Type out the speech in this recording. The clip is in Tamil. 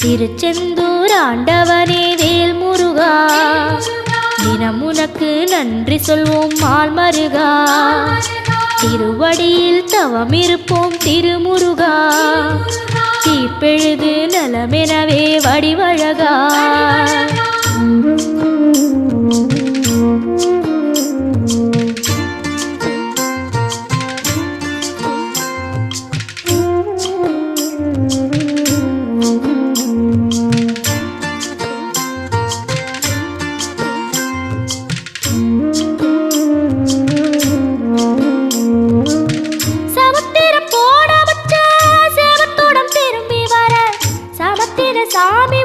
திருச்செந்தூர் ஆண்டவனே வேல் முருகா, தினம் உனக்கு நன்றி சொல்வோம் மால் மருகா. திருவடியில் தவம் இருப்போம் திருமுருகா, தீப்பெழுது நலமெனவே வடிவழகா. சாமி